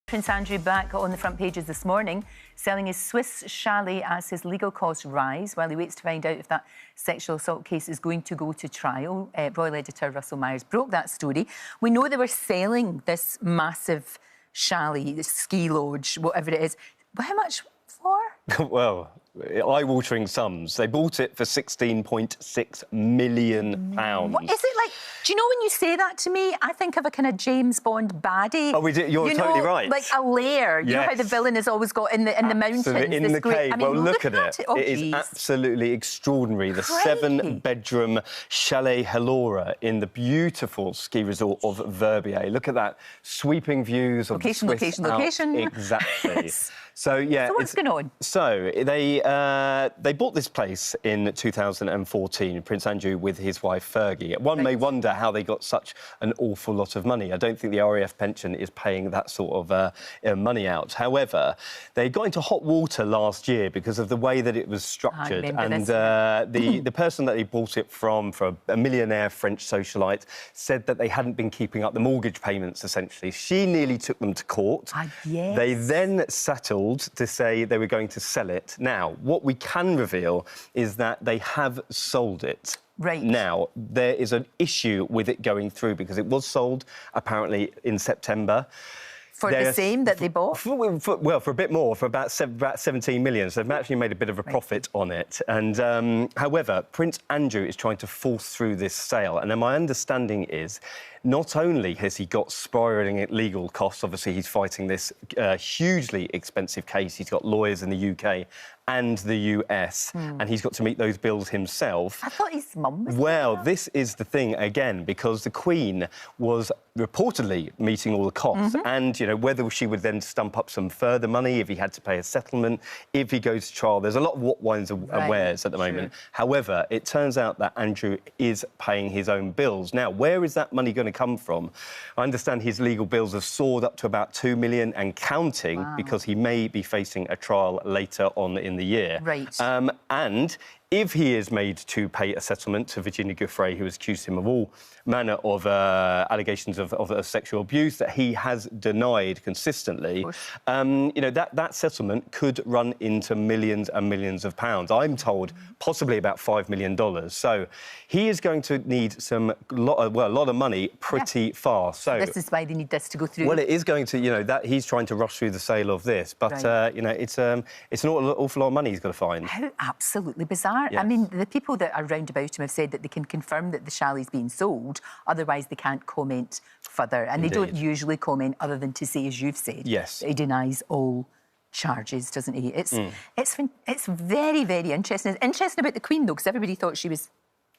Prince Andrew back on the front pages this morning, selling his Swiss Chalet as his legal costs rise while he waits to find out if that sexual assault case is going to go to trial. Royal editor Russell Myers broke that story. We know they were selling this massive chalet, this ski lodge, whatever it is. But how much for? Well, eye-watering sums. They bought it for £16.6 million. What is it like? Do you know when you say that to me, I think of a kind of James Bond baddie. Oh, you're totally right. Like a lair. You know how the villain has always got in the mountains. In the cave. I mean, well, look at it. Oh, it is absolutely extraordinary. The 7-bedroom Chalet Helora in the beautiful ski resort of Verbier. Look at that. Sweeping views of location. Exactly. Yes. So, yeah. So what's going on? So, they bought this place in 2014, Prince Andrew with his wife Fergie. One may wonder how they got such an awful lot of money. I don't think the RAF pension is paying that sort of money out. However, they got into hot water last year because of the way that it was structured. And the person that they bought it from, for a millionaire French socialite, said that they hadn't been keeping up the mortgage payments, essentially. She nearly took them to court. Yes. They then settled to say they were going to sell it. Now, what we can reveal is that they have sold it. Right. Now, there is an issue with it going through because it was sold, apparently, in September. For the same that they bought? For a bit more, for about 17 million. So they've actually made a bit of a profit on it. And, however, Prince Andrew is trying to force through this sale. And then my understanding is not only has he got spiralling legal costs, obviously he's fighting this hugely expensive case. He's got lawyers in the UK and the US, and he's got to meet those bills himself. I thought his mum was... Well, this is the thing, again, because the Queen was reportedly meeting all the costs and, you know, whether she would then stump up some further money if he had to pay a settlement, if he goes to trial. There's a lot of what, wines and wheres at the moment. However, it turns out that Andrew is paying his own bills. Now, where is that money going to come from? I understand his legal bills have soared up to about 2 million and counting because he may be facing a trial later on in the year. Right. And if he is made to pay a settlement to Virginia Guiffre, who has accused him of all manner of allegations of sexual abuse that he has denied consistently, you know, that settlement could run into millions and millions of pounds. I'm told possibly about $5 million. So he is going to need a lot of money pretty fast. So this is why they need this to go through. Well, it is going to, you know, that he's trying to rush through the sale of this, but you know, it's an awful lot of money he's got to find. How absolutely bizarre. Yes. I mean, the people that are round about him have said that they can confirm that the chalet's being sold, otherwise they can't comment further. And they don't usually comment other than to say, as you've said, that he denies all charges, doesn't he? It's very, very interesting. It's interesting about the Queen, though, because everybody thought she was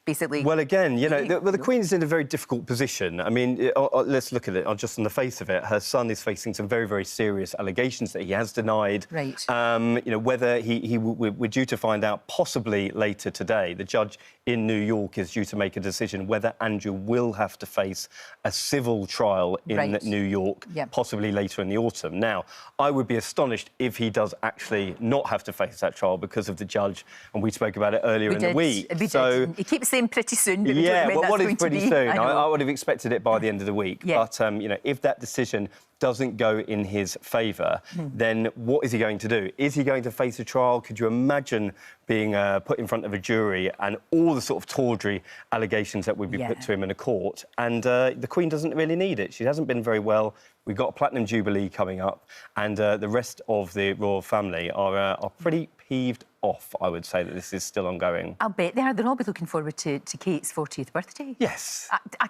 basically... Well, again, you know, the Queen's in a very difficult position. I mean, let's look at it just on the face of it. Her son is facing some very, very serious allegations that he has denied. Right. You know, whether we're due to find out possibly later today. The judge in New York is due to make a decision whether Andrew will have to face a civil trial in New York, possibly later in the autumn. Now, I would be astonished if he does actually not have to face that trial because of the judge, and we spoke about it earlier in the week. So he keeps saying pretty soon, but what is pretty soon? I would have expected it by the end of the week. But, you know, if that decision doesn't go in his favour, then what is he going to do? Is he going to face a trial? Could you imagine being put in front of a jury and all the sort of tawdry allegations that would be put to him in a court? And the Queen doesn't really need it. She hasn't been very well. We've got a Platinum Jubilee coming up, and the rest of the royal family are pretty peeved off, I would say, that this is still ongoing. I'll bet they are. They'll all be looking forward to Kate's 40th birthday. Yes.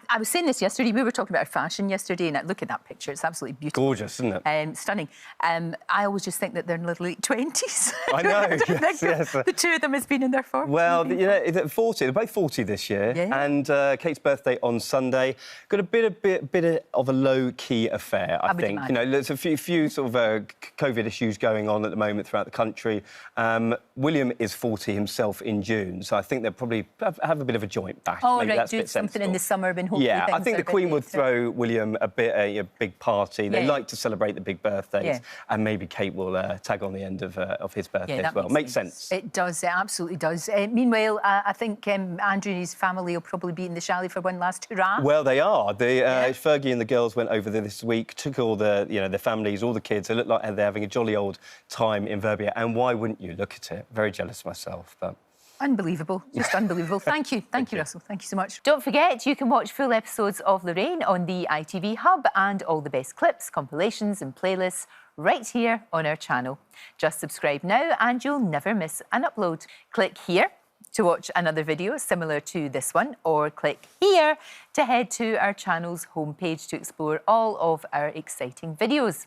I was saying this yesterday. We were talking about her fashion yesterday, and look at that picture. It's absolutely beautiful. Gorgeous, isn't it? Stunning. I always just think that they're in their late 20s. I know, yes. The two of them has been in their 40s. Well, you know, 40. They're both 40 this year. And Kate's birthday on Sunday. Got a bit of a low-key affair, I think. You know, there's a few sort of COVID issues going on at the moment throughout the country. William is 40 himself in June, so I think they'll probably have a bit of a joint bash. Oh, Maybe right, that's do a bit something sensible. in the summer and hopefully yeah, I things think are the a bit Queen would later. throw William a big party. They Yeah. like to celebrate the big birthdays, Yeah. and maybe Kate will tag on the end of his birthday Yeah, as well. Makes sense. It does, it absolutely does. Meanwhile, I think Andrew and his family will probably be in the chalet for one last hurrah. Well, they are. Fergie and the girls went over there this week, took all the, the families, all the kids. It looked like they're having a jolly old time in Verbier. And why wouldn't you? Look at it. Very jealous myself, but... Unbelievable, just unbelievable. Thank you, Russell. Thank you so much. Don't forget, you can watch full episodes of Lorraine on the ITV Hub and all the best clips, compilations and playlists right here on our channel. Just subscribe now and you'll never miss an upload. Click here to watch another video similar to this one, or click here to head to our channel's homepage to explore all of our exciting videos.